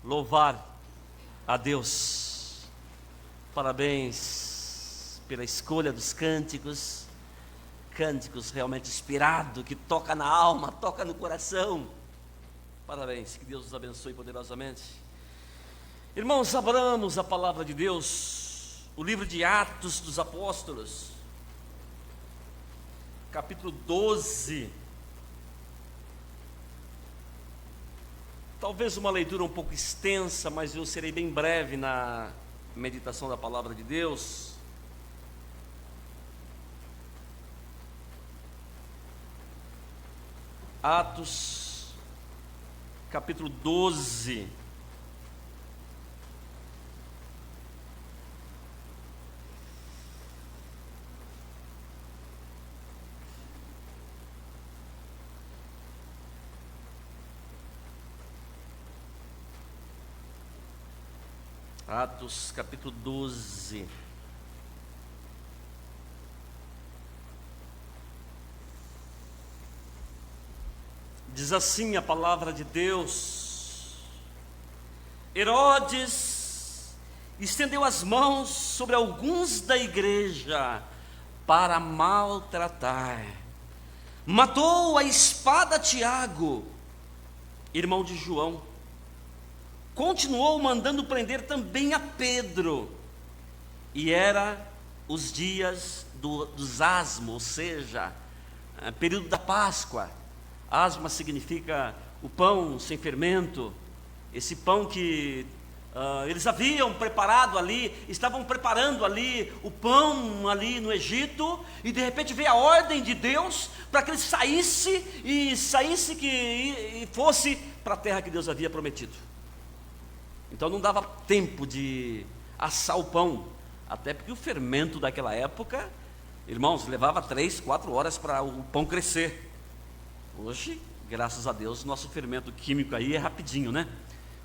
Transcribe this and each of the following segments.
louvar a Deus. Parabéns pela escolha dos cânticos, cânticos realmente inspirados, que toca na alma, toca no coração. Parabéns, que Deus os abençoe poderosamente. Irmãos, abramos a palavra de Deus, o livro de Atos dos Apóstolos, capítulo 12. Talvez uma leitura um pouco extensa, mas eu serei bem breve na meditação da palavra de Deus. Atos, capítulo 12. Atos, capítulo 12. Diz assim a palavra de Deus: Herodes estendeu as mãos sobre alguns da igreja para maltratar. Matou a espada Tiago, irmão de João. Continuou mandando prender também a Pedro. E era os dias dos asmos, ou seja, período da Páscoa. Asma significa o pão sem fermento. Esse pão que eles haviam preparado ali, estavam preparando ali o pão ali no Egito, e de repente veio a ordem de Deus para que ele saísse e fosse para a terra que Deus havia prometido. Então não dava tempo de assar o pão, até porque o fermento daquela época, irmãos, levava 3, 4 horas para o pão crescer. Hoje, graças a Deus, nosso fermento químico aí é rapidinho, né?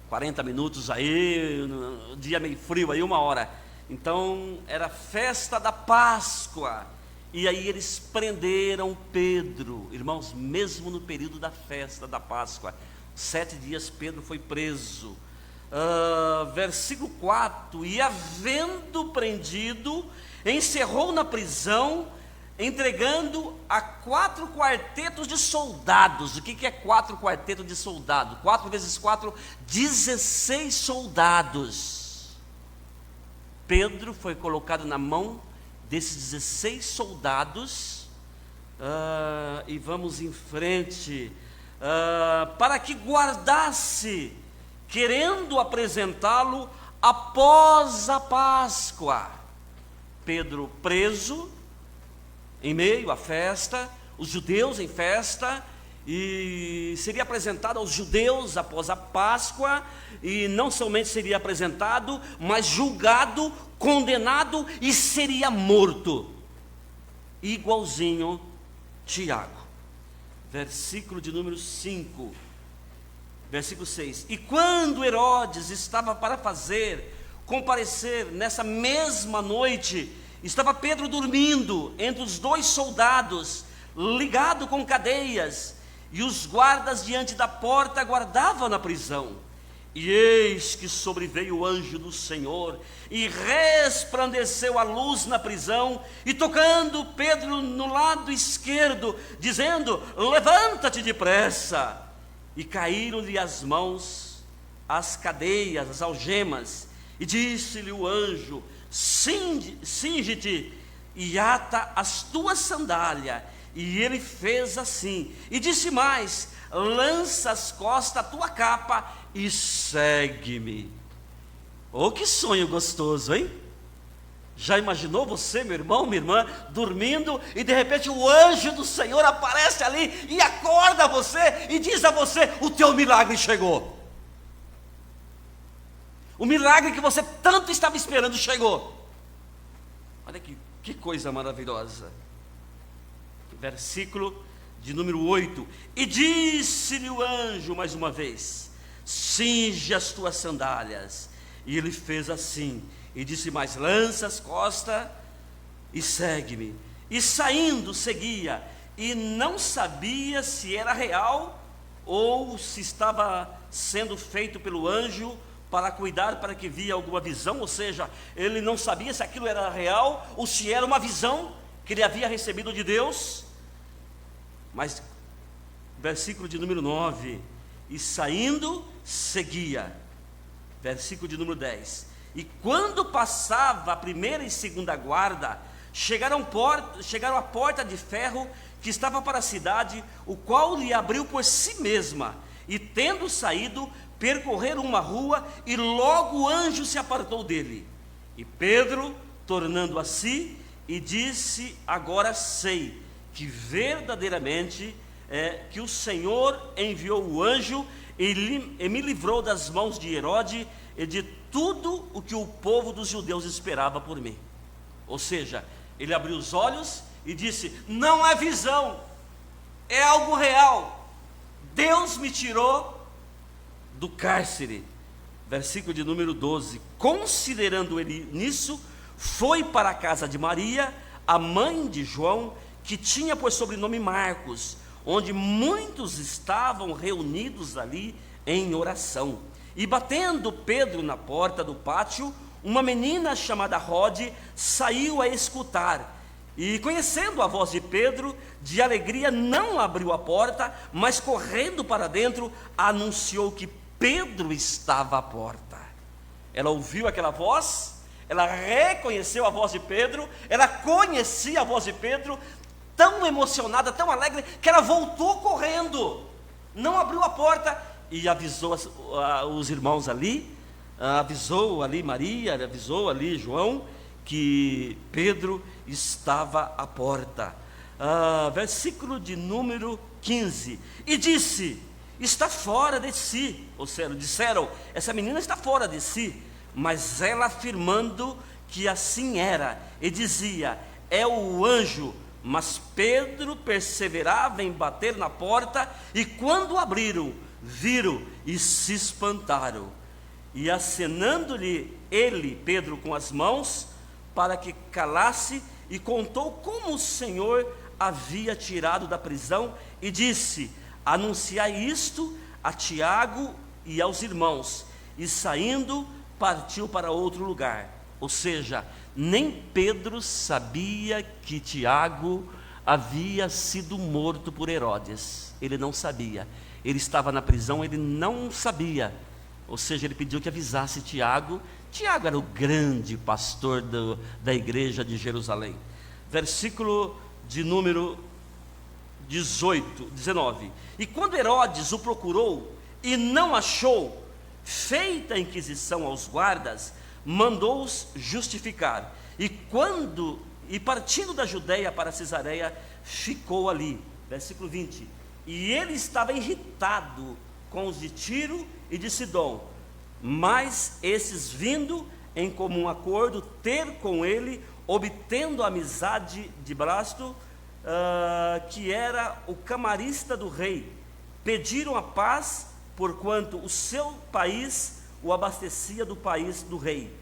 40 minutos aí, no dia meio frio aí, 1 hora. Então era festa da Páscoa, e aí eles prenderam Pedro, irmãos, mesmo no período da festa da Páscoa. 7 dias Pedro foi preso. Versículo 4: e havendo prendido, encerrou na prisão, entregando a 4 quartetos de soldados. O que é 4 quartetos de soldados? 4 vezes 4, 16 soldados. Pedro foi colocado na mão desses 16 soldados, e vamos em frente, para que guardasse, querendo apresentá-lo após a Páscoa. Pedro preso, em meio à festa, os judeus em festa, e seria apresentado aos judeus após a Páscoa, e não somente seria apresentado, mas julgado, condenado e seria morto, igualzinho Tiago. Versículo de número 5. Versículo 6: e quando Herodes estava para comparecer nessa mesma noite, estava Pedro dormindo entre os 2 soldados, ligado com cadeias, e os guardas diante da porta guardavam na prisão. E eis que sobreveio o anjo do Senhor, e resplandeceu a luz na prisão, e tocando Pedro no lado esquerdo, dizendo: levanta-te depressa. E caíram-lhe as mãos, as cadeias, as algemas, e disse-lhe o anjo: cinge-te e ata as tuas sandálias. E ele fez assim, e disse mais: lança às costas a tua capa e segue-me. Oh, que sonho gostoso, hein? Já imaginou você, meu irmão, minha irmã, dormindo, e de repente o anjo do Senhor aparece ali e acorda você e diz a você: o teu milagre chegou. O milagre que você tanto estava esperando chegou. Olha que coisa maravilhosa. Versículo de número 8: e disse-lhe o anjo mais uma vez: cinge as tuas sandálias. E ele fez assim, e disse mais: lança as costas e segue-me. E saindo seguia, e não sabia se era real ou se estava sendo feito pelo anjo para cuidar, para que via alguma visão, ou seja, ele não sabia se aquilo era real ou se era uma visão que ele havia recebido de Deus. Mas, versículo de número 9, e saindo, seguia. Versículo de número 10, e quando passava a primeira e segunda guarda, chegaram à porta de ferro que estava para a cidade, o qual lhe abriu por si mesma, e tendo saído, percorreram uma rua, e logo o anjo se apartou dele. E Pedro, tornando a si, e disse: agora sei que verdadeiramente que o Senhor enviou o anjo e me livrou das mãos de Herode e de tudo o que o povo dos judeus esperava por mim. Ou seja, ele abriu os olhos e disse: não é visão, é algo real. Deus me tirou do cárcere. Versículo de número 12, considerando ele nisso, foi para a casa de Maria, a mãe de João, que tinha por sobrenome Marcos, onde muitos estavam reunidos ali em oração. E batendo Pedro na porta do pátio, uma menina chamada Rode saiu a escutar, e conhecendo a voz de Pedro, de alegria não abriu a porta, mas correndo para dentro, anunciou que Pedro estava à porta. Ela ouviu aquela voz, ela reconheceu a voz de Pedro, ela conhecia a voz de Pedro, tão emocionada, tão alegre, que ela voltou correndo, não abriu a porta, e avisou os irmãos ali, avisou ali Maria, avisou ali João, que Pedro estava à porta. Versículo de número 15, e disse: está fora de si, ou seja, disseram, essa menina está fora de si, mas ela afirmando que assim era, e dizia: é o anjo. Mas Pedro perseverava em bater na porta, e quando abriram, viram e se espantaram. E acenando-lhe ele, Pedro, com as mãos, para que calasse, e contou como o Senhor havia tirado da prisão, e disse: anunciai isto a Tiago e aos irmãos. E saindo, partiu para outro lugar. Ou seja, nem Pedro sabia que Tiago havia sido morto por Herodes. Ele não sabia. Ele estava na prisão, ele não sabia. Ou seja, ele pediu que avisasse Tiago. Tiago era o grande pastor da igreja de Jerusalém. Versículo de número 19. E quando Herodes o procurou e não achou, feita a inquisição aos guardas, mandou-os justificar. E partindo da Judeia para Cesareia, ficou ali. Versículo 20. E ele estava irritado com os de Tiro e de Sidom, mas esses vindo em comum acordo ter com ele, obtendo a amizade de Blasto, que era o camarista do rei, pediram a paz, porquanto o seu país o abastecia do país do rei.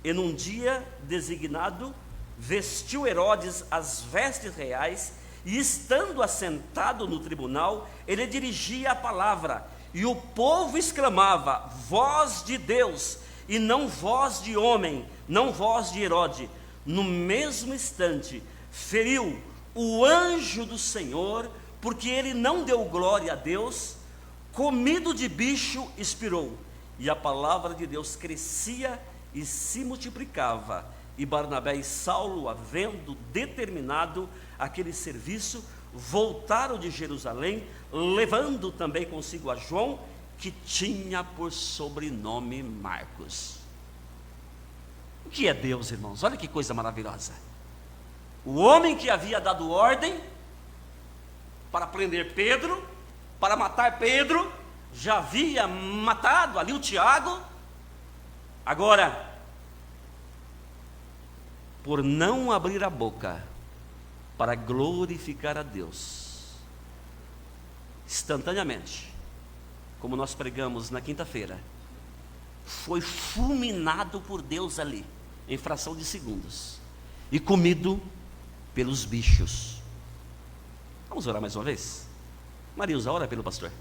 E num dia designado, vestiu Herodes as vestes reais, e estando assentado no tribunal, ele dirigia a palavra, e o povo exclamava: voz de Deus, e não voz de homem, não voz de Herode. No mesmo instante, feriu o anjo do Senhor, porque ele não deu glória a Deus, comido de bicho expirou. E a palavra de Deus crescia e se multiplicava. E Barnabé e Saulo, havendo determinado aquele serviço, voltaram de Jerusalém, levando também consigo a João, que tinha por sobrenome Marcos. O que é Deus, irmãos? Olha que coisa maravilhosa. O homem que havia dado ordem para prender Pedro, para matar Pedro, já havia matado ali o Tiago. Agora, por não abrir a boca para glorificar a Deus, instantaneamente, como nós pregamos na quinta-feira, foi fulminado por Deus ali, em fração de segundos, e comido pelos bichos. Vamos orar mais uma vez? Marilza, ora pelo pastor.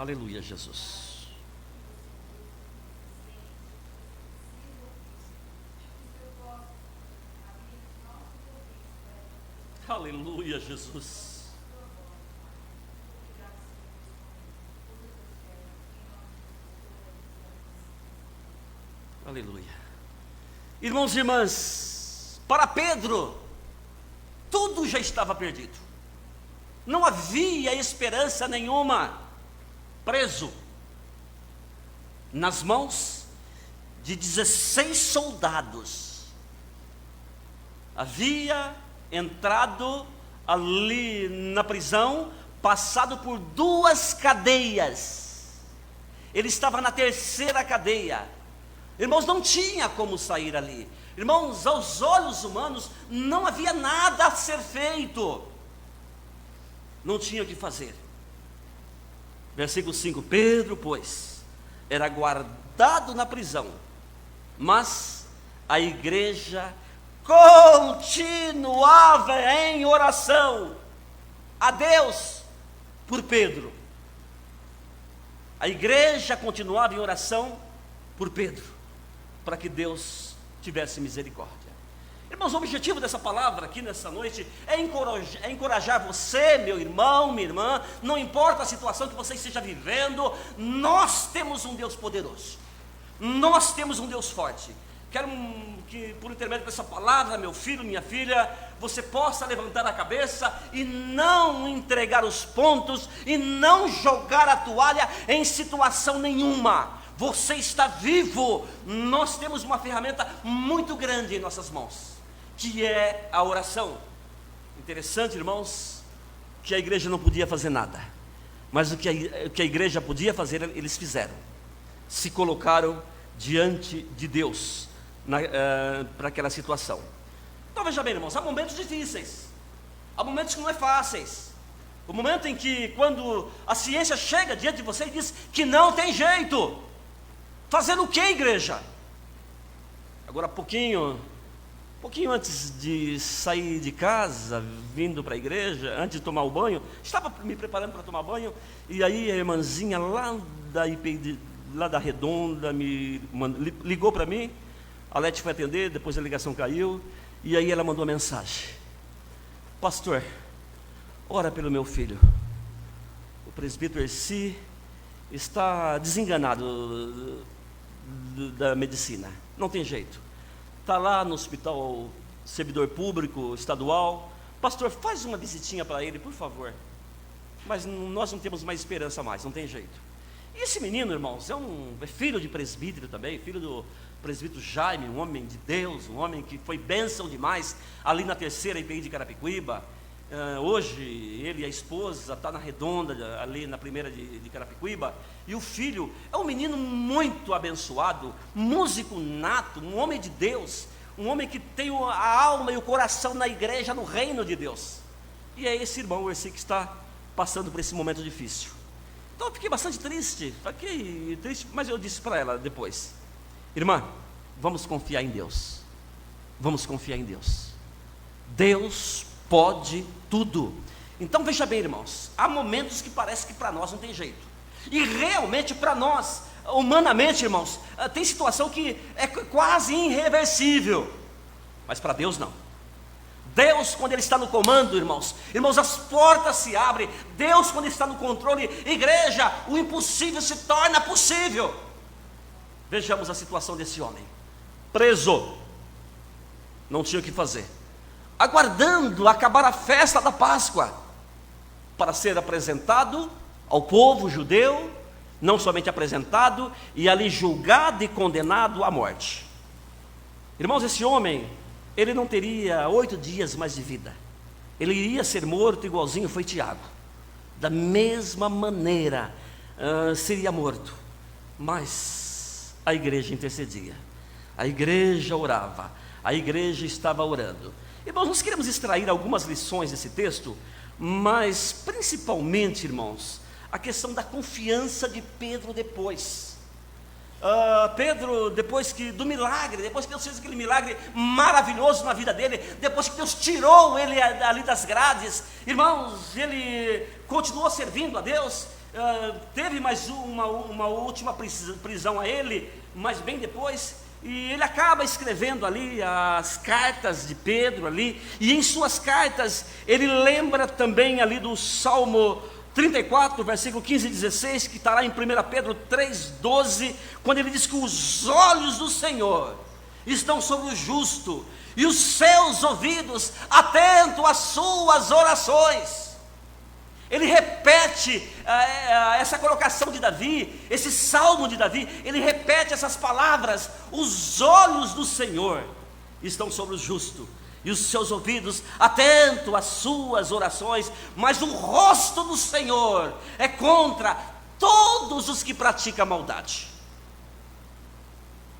Aleluia, Jesus. Aleluia, Jesus. Aleluia. Irmãos e irmãs, para Pedro, tudo já estava perdido. Não havia esperança nenhuma. Preso nas mãos de 16 soldados. Havia entrado ali na prisão, passado por 2 cadeias. Ele estava na 3ª cadeia. Irmãos, não tinha como sair ali. Irmãos, aos olhos humanos, não havia nada a ser feito. Não tinha o que fazer. Versículo 5: Pedro, pois, era guardado na prisão, mas a igreja continuava em oração a Deus por Pedro. A igreja continuava em oração por Pedro, para que Deus tivesse misericórdia. Irmãos, o objetivo dessa palavra aqui nessa noite é encorajar você, meu irmão, minha irmã, não importa a situação que você esteja vivendo, nós temos um Deus poderoso, nós temos um Deus forte. Quero que por intermédio dessa palavra, meu filho, minha filha, você possa levantar a cabeça e não entregar os pontos, e não jogar a toalha em situação nenhuma. Você está vivo. Nós temos uma ferramenta muito grande em nossas mãos, que é a oração. Interessante, irmãos, que a igreja não podia fazer nada, mas o que a igreja podia fazer, eles fizeram. Se colocaram diante de Deus para aquela situação. Então veja bem, irmãos, há momentos difíceis, há momentos que não é fáceis. O momento em que, quando a ciência chega diante de você e diz que não tem jeito, fazendo o que, igreja? Agora, pouquinho antes de sair de casa, vindo para a igreja, antes de tomar o banho, estava me preparando para tomar banho, e aí a irmãzinha lá da Redonda ligou para mim. A Lete foi atender, depois a ligação caiu, e aí ela mandou uma mensagem: pastor, ora pelo meu filho, o presbítero Erci está desenganado da medicina, não tem jeito, está lá no hospital servidor público estadual. Pastor, faz uma visitinha para ele, por favor. Mas nós não temos mais esperança mais, não tem jeito. E esse menino, irmãos, é filho de presbítero também, filho do presbítero Jaime, um homem de Deus, um homem que foi bênção demais ali na 3ª IPI de Carapicuíba. Hoje ele e a esposa estão na Redonda, ali na 1ª de Carapicuíba. E o filho é um menino muito abençoado, músico nato, um homem de Deus, um homem que tem a alma e o coração na igreja, no reino de Deus. E é esse irmão, esse que está passando por esse momento difícil. Então eu fiquei bastante triste, mas eu disse para ela depois: irmã, vamos confiar em Deus. Vamos confiar em Deus. Deus pode tudo. Então veja bem, irmãos, há momentos que parece que para nós não tem jeito. E realmente para nós, humanamente, irmãos, tem situação que é quase irreversível. Mas para Deus não. Deus, quando Ele está no comando, irmãos, as portas se abrem. Deus, quando Ele está no controle, igreja, o impossível se torna possível. Vejamos a situação desse homem, preso, não tinha o que fazer, aguardando acabar a festa da Páscoa, para ser apresentado ao povo judeu, não somente apresentado, e ali julgado e condenado à morte. Irmãos, esse homem, ele não teria 8 dias mais de vida, ele iria ser morto igualzinho foi Tiago, da mesma maneira, seria morto. Mas a igreja intercedia, a igreja orava, a igreja estava orando. Irmãos, nós queremos extrair algumas lições desse texto, mas principalmente, irmãos, a questão da confiança de Pedro depois. Pedro, depois do milagre, depois que Deus fez aquele milagre maravilhoso na vida dele, depois que Deus tirou ele ali das grades, irmãos, ele continuou servindo a Deus, teve mais uma última prisão a ele, mas bem depois, e ele acaba escrevendo ali as cartas de Pedro ali, e em suas cartas ele lembra também ali do Salmo 34, versículo 15 e 16, que está lá em 1 Pedro 3,12, quando ele diz que os olhos do Senhor estão sobre o justo, e os seus ouvidos atentos às suas orações. Ele repete essa colocação de Davi, esse salmo de Davi, ele repete essas palavras: os olhos do Senhor estão sobre o justo, e os seus ouvidos atentos às suas orações, mas o rosto do Senhor é contra todos os que praticam maldade.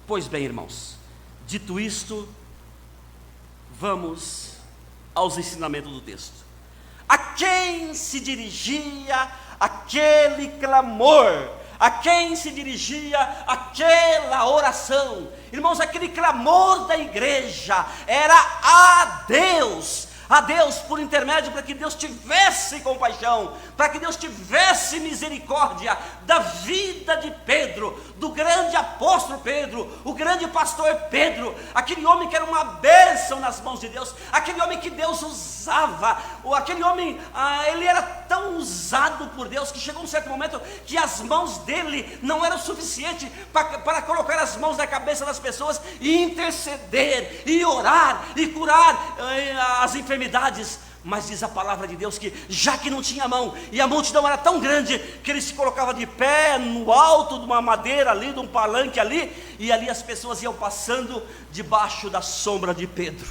Pois bem, irmãos, dito isto, vamos aos ensinamentos do texto. A quem se dirigia aquele clamor? A quem se dirigia aquela oração? Irmãos, aquele clamor da igreja era a Deus por intermédio, para que Deus tivesse compaixão, para que Deus tivesse misericórdia da vida de Pedro, do grande apóstolo Pedro, o grande pastor Pedro, aquele homem que era uma bênção nas mãos de Deus, aquele homem que Deus usava, aquele homem, ele era tão usado por Deus, que chegou um certo momento que as mãos dele não eram suficientes para colocar as mãos na cabeça das pessoas e interceder, e orar, e curar as enfermidades. Mas diz a palavra de Deus que, já que não tinha mão, e a multidão era tão grande, que ele se colocava de pé no alto de uma madeira ali, de um palanque ali, e ali as pessoas iam passando debaixo da sombra de Pedro,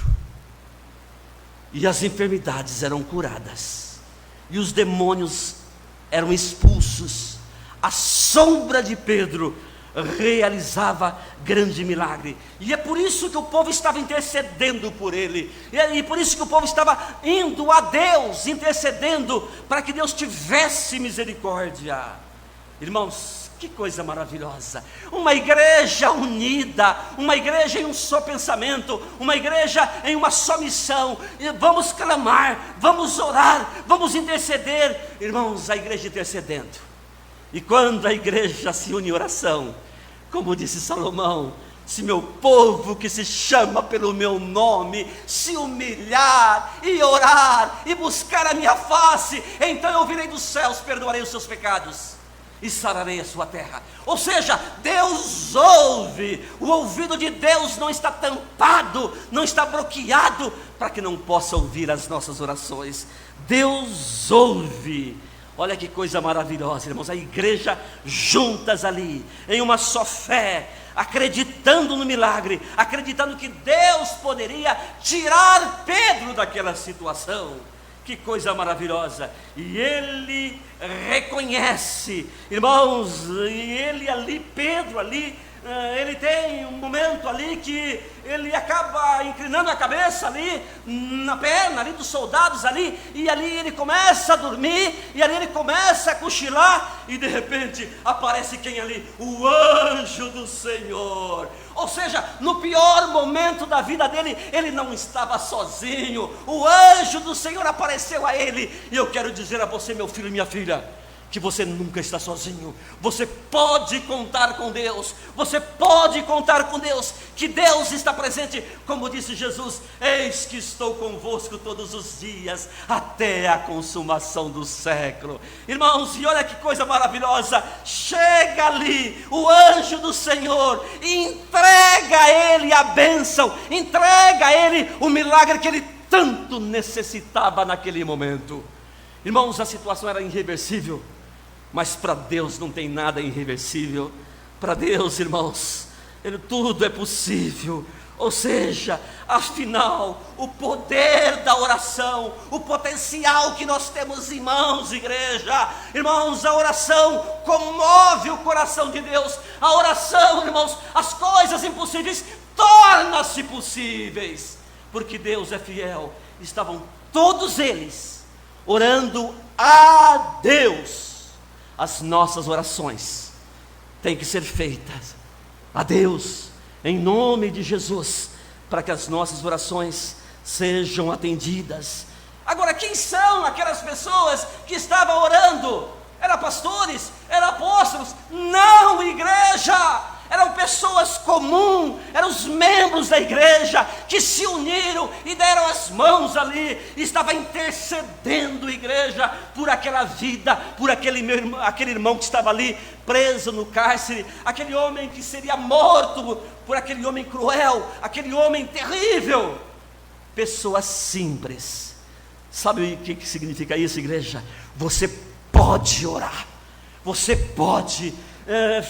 e as enfermidades eram curadas, e os demônios eram expulsos. A sombra de Pedro realizava grande milagre, e é por isso que o povo estava intercedendo por ele, e por isso que o povo estava indo a Deus, intercedendo para que Deus tivesse misericórdia. Irmãos, que coisa maravilhosa, uma igreja unida, uma igreja em um só pensamento, uma igreja em uma só missão. E vamos clamar, vamos orar, vamos interceder, irmãos, a igreja intercedendo. E quando a igreja se une em oração, como disse Salomão: se meu povo que se chama pelo meu nome se humilhar e orar e buscar a minha face, então eu virei dos céus, perdoarei os seus pecados e sararei a sua terra. Ou seja, Deus ouve, o ouvido de Deus não está tampado, não está bloqueado, para que não possa ouvir as nossas orações. Deus ouve. Olha que coisa maravilhosa, irmãos, a igreja juntas ali, em uma só fé, acreditando no milagre, acreditando que Deus poderia tirar Pedro daquela situação. Que coisa maravilhosa. E ele reconhece, irmãos, e ele ali, Pedro ali, ele tem um momento ali que ele acaba inclinando a cabeça ali, na perna ali dos soldados ali, e ali ele começa a dormir, e ali ele começa a cochilar, e de repente aparece quem ali? O anjo do Senhor. Ou seja, no pior momento da vida dele, ele não estava sozinho, o anjo do Senhor apareceu a ele. E eu quero dizer a você, meu filho e minha filha, que você nunca está sozinho. Você pode contar com Deus, você pode contar com Deus, que Deus está presente, como disse Jesus: eis que estou convosco todos os dias, até a consumação do século. Irmãos, e olha que coisa maravilhosa, chega ali o anjo do Senhor, e entrega a ele a bênção, entrega a ele o milagre que ele tanto necessitava naquele momento. Irmãos, a situação era irreversível, mas para Deus não tem nada irreversível. Para Deus, irmãos, tudo é possível. Ou seja, afinal, o poder da oração, o potencial que nós temos em mãos, igreja, irmãos, a oração comove o coração de Deus. A oração, irmãos, as coisas impossíveis tornam-se possíveis, porque Deus é fiel. Estavam todos eles orando a Deus. As nossas orações têm que ser feitas a Deus, em nome de Jesus, para que as nossas orações sejam atendidas. Agora, quem são aquelas pessoas que estavam orando? eram pastores, eram apóstolos. Não, igreja! Eram pessoas comuns, eram os membros da igreja que se uniram e deram as mãos ali, e estava intercedendo, igreja, por aquela vida, por aquele irmão que estava ali preso no cárcere, aquele homem que seria morto por aquele homem cruel, aquele homem terrível. Pessoas simples. Sabe o que significa isso, igreja? Você pode orar, você pode.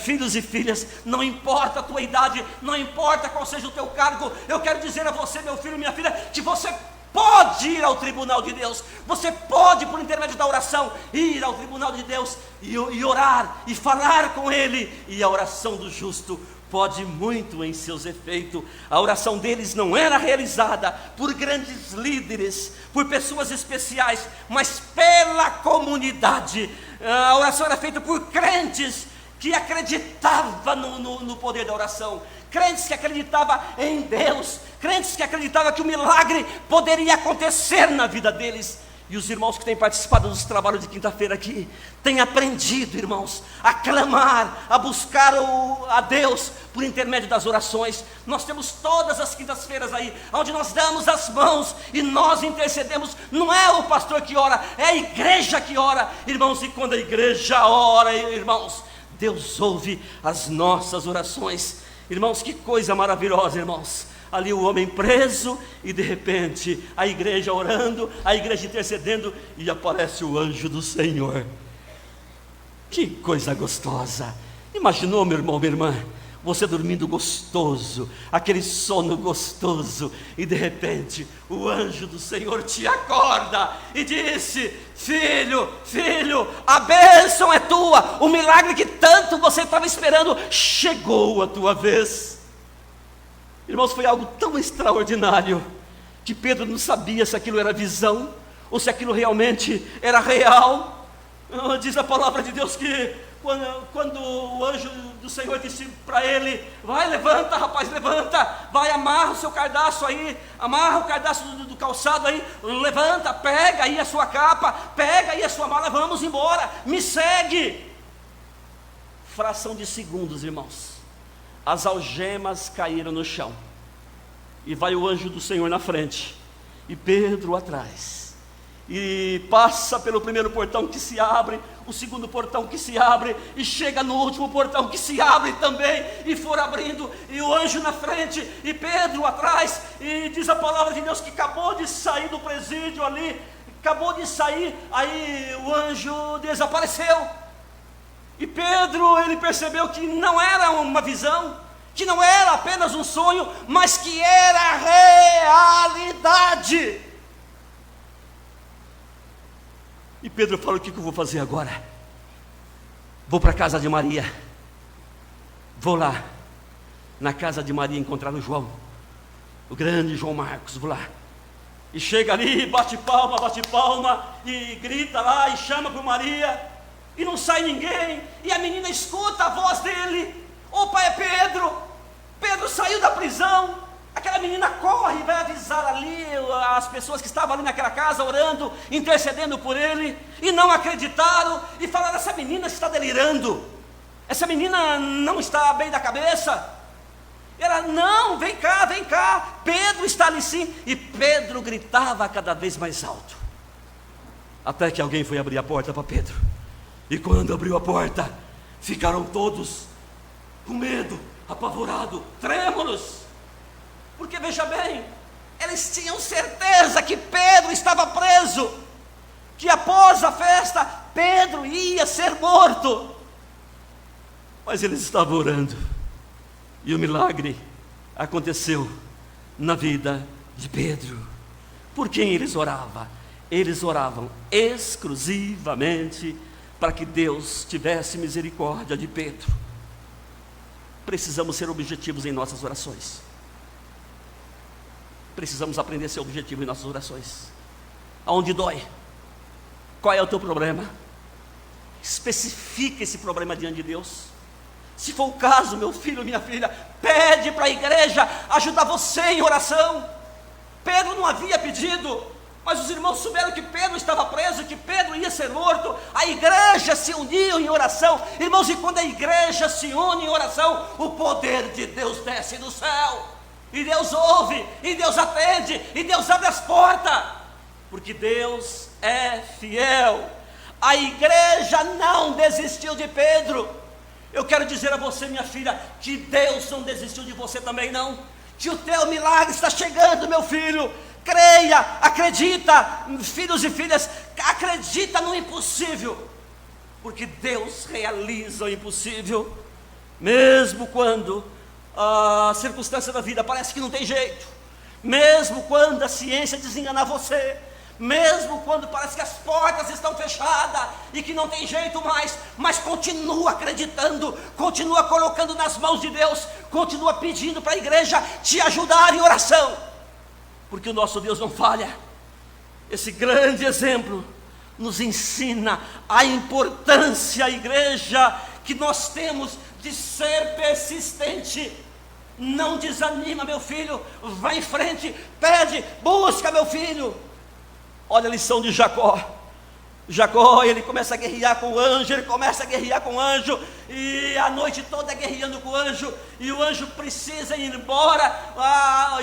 Filhos e filhas, não importa a tua idade, não importa qual seja o teu cargo, eu quero dizer a você, meu filho, minha filha, que você pode ir ao tribunal de Deus. Você pode, por intermédio da oração, ir ao tribunal de Deus e orar, e falar com Ele. E a oração do justo pode muito em seus efeitos. A oração deles não era realizada por grandes líderes, por pessoas especiais, mas pela comunidade. A oração era feita por crentes que acreditava no poder da oração, crentes que acreditavam em Deus, crentes que acreditavam que o milagre poderia acontecer na vida deles. E os irmãos que têm participado dos trabalhos de quinta-feira aqui, têm aprendido, irmãos, a clamar, a buscar a Deus por intermédio das orações. Nós temos todas as quintas-feiras aí, onde nós damos as mãos e nós intercedemos. Não é o pastor que ora, é a igreja que ora, irmãos. E quando a igreja ora, irmãos, Deus ouve as nossas orações. Irmãos, que coisa maravilhosa, irmãos. Ali o homem preso, e de repente a igreja orando, a igreja intercedendo, e aparece o anjo do Senhor. Que coisa gostosa. Imaginou, meu irmão, minha irmã, você dormindo gostoso, aquele sono gostoso, e de repente o anjo do Senhor te acorda e disse: filho, a bênção é tua, o milagre que tanto você estava esperando chegou a tua vez. Irmãos, foi algo tão extraordinário que Pedro não sabia se aquilo era visão ou se aquilo realmente era real. Diz a palavra de Deus que quando o anjo do Senhor disse para ele: vai, levanta, rapaz, levanta, vai, amarra o seu cardaço aí, amarra o cardaço do calçado aí, levanta, pega aí a sua capa, pega aí a sua mala, vamos embora, me segue. Fração de segundos, irmãos, as algemas caíram no chão, e vai o anjo do Senhor na frente, e Pedro atrás, e passa pelo primeiro portão que se abre, o segundo portão que se abre, e chega no último portão que se abre também, e for abrindo, e o anjo na frente, e Pedro atrás, e diz a palavra de Deus que acabou de sair do presídio ali, acabou de sair, aí o anjo desapareceu, e Pedro, ele percebeu que não era uma visão, que não era apenas um sonho, mas que era realidade. E Pedro falou: o que eu vou fazer agora? Vou para a casa de Maria, vou lá na casa de Maria encontrar o João, o grande João Marcos, vou lá. E chega ali, bate palma, e grita lá, e chama por Maria, e não sai ninguém, e a menina escuta a voz dele: opa, é Pedro. Pedro saiu da prisão. Aquela menina corre e vai avisar ali as pessoas que estavam ali naquela casa, orando, intercedendo por ele, e não acreditaram, e falaram: essa menina está delirando, essa menina não está bem da cabeça. E ela: não, vem cá, Pedro está ali sim. E Pedro gritava cada vez mais alto, até que alguém foi abrir a porta para Pedro, e quando abriu a porta, ficaram todos com medo, apavorados, trêmulos, porque veja bem, eles tinham certeza que Pedro estava preso, que após a festa Pedro ia ser morto, mas eles estavam orando, e o milagre aconteceu na vida de Pedro. Por quem eles oravam? Eles oravam exclusivamente para que Deus tivesse misericórdia de Pedro. Precisamos ser objetivos em nossas orações. Precisamos aprender a ser objetivo em nossas orações. Aonde dói? Qual é o teu problema? Especifique esse problema diante de Deus. Se for o caso, meu filho, minha filha, pede para a igreja ajudar você em oração. Pedro não havia pedido, Mas os irmãos souberam que Pedro estava preso, que Pedro ia ser morto. A igreja se uniu em oração. Irmãos, e quando a igreja se une em oração, o poder de Deus desce do céu. E Deus ouve, e Deus atende, e Deus abre as portas. Porque Deus é fiel. A igreja não desistiu de Pedro. Eu quero dizer a você, minha filha, que Deus não desistiu de você também não. Que o teu milagre está chegando, meu filho. Creia, acredita, filhos e filhas, acredita no impossível, porque Deus realiza o impossível, mesmo quando a circunstância da vida parece que não tem jeito, mesmo quando a ciência desengana você, mesmo quando parece que as portas estão fechadas e que não tem jeito mais, mas continua acreditando, continua colocando nas mãos de Deus, continua pedindo para a igreja te ajudar em oração. Porque o nosso Deus não falha. Esse grande exemplo nos ensina a importância, a igreja, que nós temos de ser persistente. Não desanima, meu filho, vai em frente, pede, busca, meu filho. Olha a lição de Jacó. Jacó, ele começa a guerrear com o anjo, e a noite toda guerreando com o anjo, e o anjo precisa ir embora,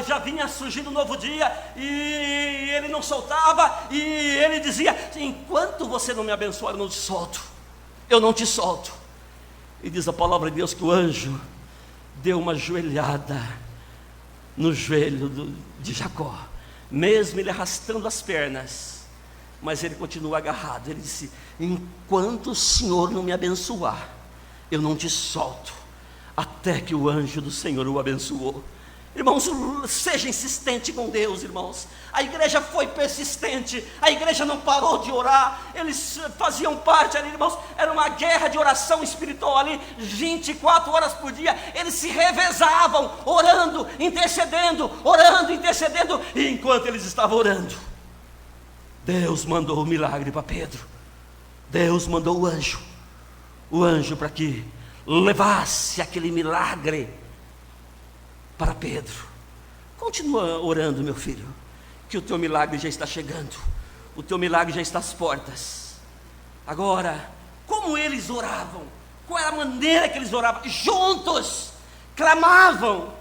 já vinha surgindo um novo dia, e ele não soltava, e ele dizia: enquanto você não me abençoar, eu não te solto, e diz a palavra de Deus que o anjo deu uma joelhada no joelho de Jacó, mesmo ele arrastando as pernas, mas ele continua agarrado. Ele disse: enquanto o Senhor não me abençoar, eu não te solto, até que o anjo do Senhor o abençoou. Irmãos, seja insistente com Deus, irmãos. A igreja foi persistente, a igreja não parou de orar. Eles faziam parte ali, irmãos, era uma guerra de oração espiritual ali, 24 horas por dia. Eles se revezavam, orando, intercedendo, e enquanto eles estavam orando, Deus mandou o milagre para Pedro. Deus mandou o anjo para que levasse aquele milagre para Pedro. Continua orando, meu filho, que o teu milagre já está chegando, o teu milagre já está às portas. Agora, como eles oravam? Qual era a maneira que eles oravam? Juntos, clamavam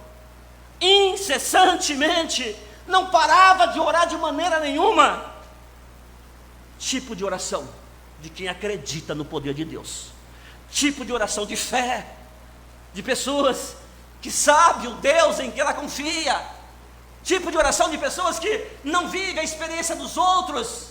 incessantemente, não parava de orar de maneira nenhuma. Tipo de oração de quem acredita no poder de Deus, tipo de oração de fé, de pessoas que sabem o Deus em que ela confia, tipo de oração de pessoas que não vivem a experiência dos outros.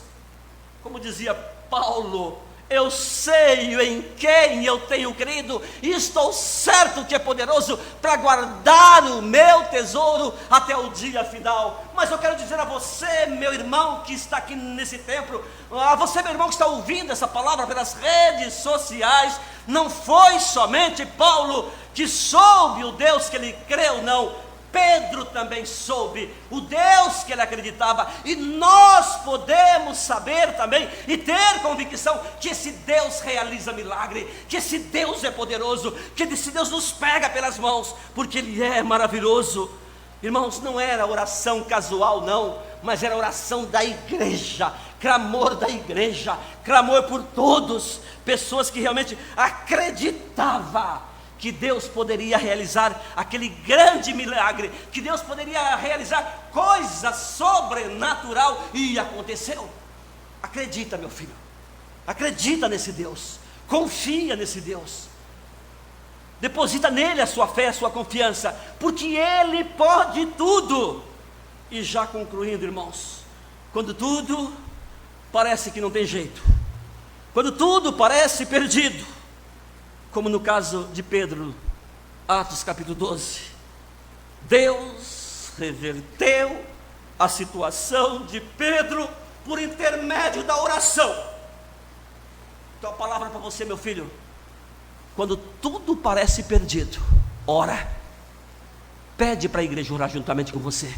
Como dizia Paulo: eu sei em quem eu tenho crido, e estou certo que é poderoso para guardar o meu tesouro até o dia final. Mas eu quero dizer a você, meu irmão que está aqui nesse templo, a você, meu irmão que está ouvindo essa palavra pelas redes sociais, não foi somente Paulo que soube o Deus que ele creu, não. Pedro também soube o Deus que ele acreditava, e nós podemos saber também e ter convicção que esse Deus realiza milagre, que esse Deus é poderoso, que esse Deus nos pega pelas mãos, porque Ele é maravilhoso. Irmãos, não era oração casual não, mas era oração da igreja, clamor da igreja, clamor por todos, pessoas que realmente acreditavam que Deus poderia realizar aquele grande milagre, que Deus poderia realizar coisa sobrenatural, e aconteceu. Acredita, meu filho, acredita nesse Deus, confia nesse Deus, deposita nele a sua fé, a sua confiança, porque Ele pode tudo. E já concluindo, irmãos, quando tudo parece que não tem jeito, quando tudo parece perdido, como no caso de Pedro, Atos capítulo 12, Deus reverteu a situação de Pedro por intermédio da oração. Então a palavra para você, meu filho: quando tudo parece perdido, ora, pede para a igreja orar juntamente com você,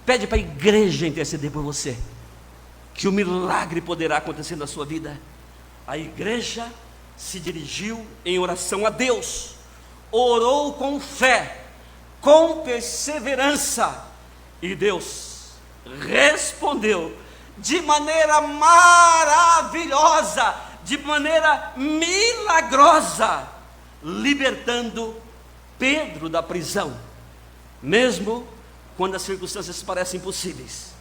pede para a igreja interceder por você, que o milagre poderá acontecer na sua vida. A igreja se dirigiu em oração a Deus, orou com fé, com perseverança, e Deus respondeu, de maneira maravilhosa, de maneira milagrosa, libertando Pedro da prisão, mesmo quando as circunstâncias parecem impossíveis.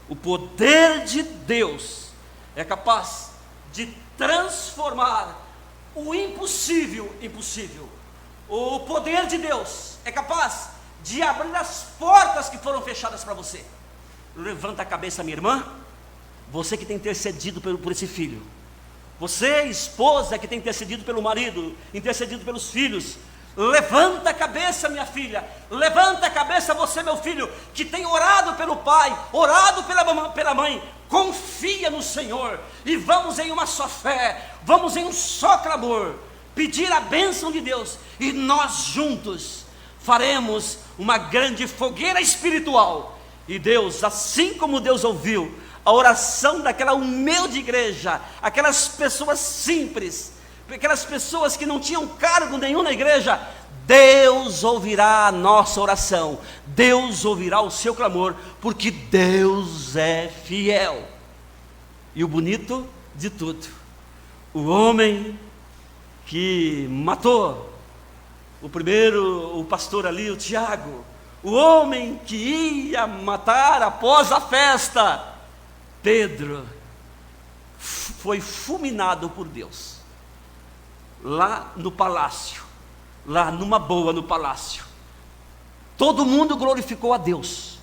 O poder de Deus é capaz de transformar o impossível em possível. O poder de Deus é capaz de abrir as portas que foram fechadas para você. Levanta a cabeça, minha irmã, você que tem intercedido por esse filho, você, esposa, que tem intercedido pelo marido, intercedido pelos filhos, levanta a cabeça, minha filha, levanta a cabeça, você, meu filho, que tem orado pelo pai, orado pela mãe. Confia no Senhor, e vamos em uma só fé, vamos em um só clamor, pedir a bênção de Deus, e nós juntos faremos uma grande fogueira espiritual. E Deus, assim como Deus ouviu a oração daquela humilde igreja, aquelas pessoas simples, aquelas pessoas que não tinham cargo nenhum na igreja, Deus ouvirá a nossa oração, Deus ouvirá o seu clamor, porque Deus é fiel. E o bonito de tudo, o homem que matou o pastor ali, o Tiago, o homem que ia matar após a festa, Pedro, foi fulminado por Deus, lá no palácio, lá numa boa no palácio. Todo mundo glorificou a Deus,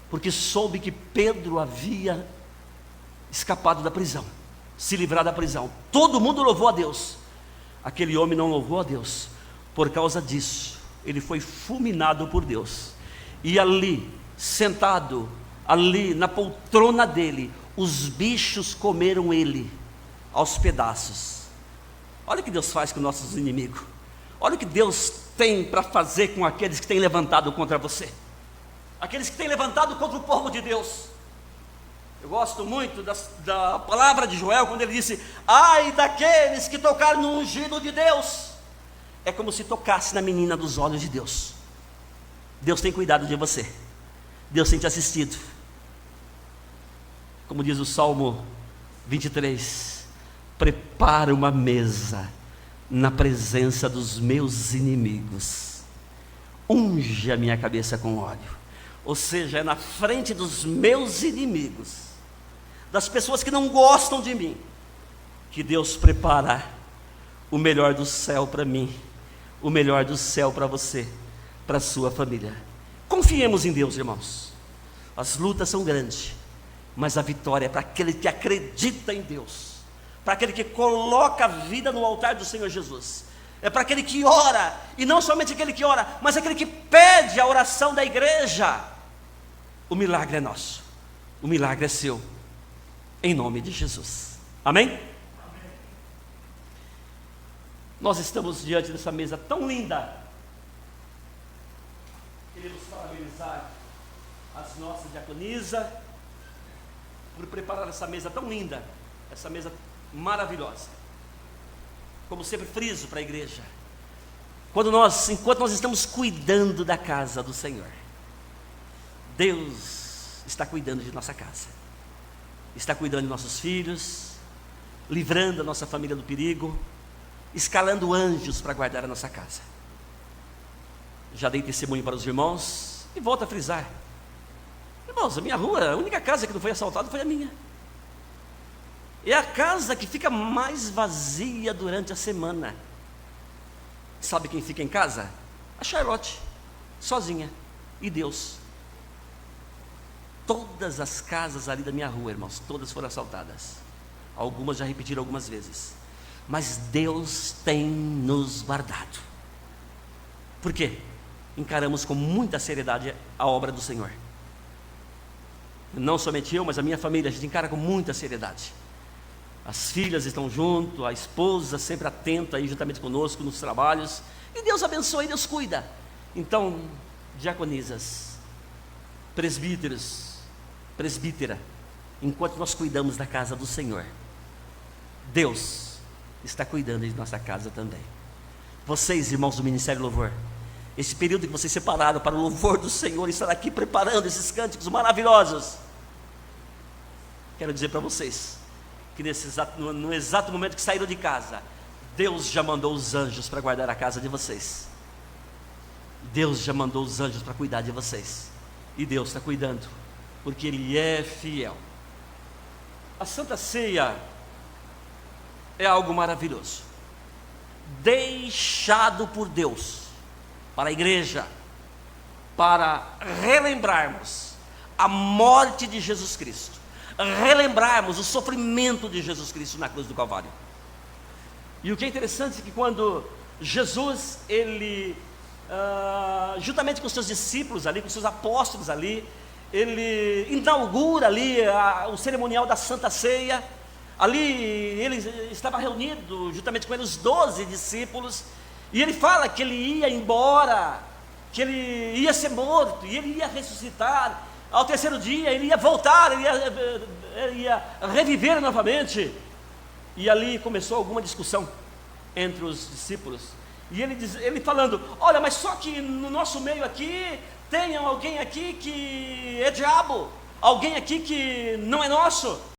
porque soube que Pedro havia escapado da prisão, se livrado da prisão. Todo mundo louvou a Deus. Aquele homem não louvou a Deus. Por causa disso, ele foi fulminado por Deus. E ali, sentado, ali na poltrona dele, os bichos comeram ele aos pedaços. Olha o que Deus faz com nossos inimigos. Olha o que Deus tem para fazer com aqueles que têm levantado contra você, aqueles que têm levantado contra o povo de Deus. Eu gosto muito da palavra de Joel, quando ele disse: ai daqueles que tocarem no ungido de Deus. É como se tocasse na menina dos olhos de Deus. Deus tem cuidado de você, Deus tem te assistido. Como diz o Salmo 23, prepara uma mesa na presença dos meus inimigos, unge a minha cabeça com óleo. Ou seja, é na frente dos meus inimigos, das pessoas que não gostam de mim, que Deus prepara o melhor do céu para mim, o melhor do céu para você, para a sua família. Confiemos em Deus, irmãos. As lutas são grandes, mas a vitória é para aquele que acredita em Deus, para aquele que coloca a vida no altar do Senhor Jesus. É para aquele que ora, e não somente aquele que ora, mas aquele que pede a oração da igreja. O milagre é nosso, o milagre é seu, em nome de Jesus. Amém? Amém. Nós estamos diante dessa mesa tão linda. Queremos parabenizar as nossas diaconisas por preparar essa mesa tão linda, essa mesa maravilhosa. Como sempre friso para a igreja, enquanto nós estamos cuidando da casa do Senhor, Deus está cuidando de nossa casa, está cuidando de nossos filhos, livrando a nossa família do perigo, escalando anjos para guardar a nossa casa. Já dei testemunho para os irmãos e volto a frisar, irmãos, a minha rua, a única casa que não foi assaltada foi a minha. É a casa que fica mais vazia durante a semana. Sabe quem fica em casa? A Charlotte, sozinha, e Deus. Todas as casas ali da minha rua, irmãos, todas foram assaltadas. Algumas já repetiram algumas vezes. Mas Deus tem nos guardado. Por quê? Encaramos com muita seriedade a obra do Senhor. Não somente eu, mas a minha família, a gente encara com muita seriedade. As filhas estão junto, a esposa sempre atenta aí juntamente conosco nos trabalhos, e Deus abençoa e Deus cuida. Então, diaconisas, presbíteros, presbítera, enquanto nós cuidamos da casa do Senhor, Deus está cuidando de nossa casa também. Vocês, irmãos do Ministério Louvor, esse período que vocês separaram para o louvor do Senhor, estar aqui preparando esses cânticos maravilhosos, Quero dizer para vocês que no exato momento que saíram de casa, Deus já mandou os anjos para guardar a casa de vocês. Deus já mandou os anjos para cuidar de vocês. E Deus está cuidando, porque Ele é fiel. A Santa Ceia é algo maravilhoso, deixado por Deus para a igreja, para relembrarmos a morte de Jesus Cristo, relembrarmos o sofrimento de Jesus Cristo na cruz do Calvário. E o que é interessante é que quando Jesus, ele, juntamente com os seus discípulos ali, com os seus apóstolos ali, ele inaugura ali o cerimonial da Santa Ceia. Ali ele estava reunido juntamente com ele os 12 discípulos, e ele fala que ele ia embora, que ele ia ser morto, e ele ia ressuscitar, ao terceiro dia ele ia voltar, ele ia reviver novamente. E ali começou alguma discussão entre os discípulos, e ele falando: olha, mas só que no nosso meio aqui tem alguém aqui que é diabo, alguém aqui que não é nosso.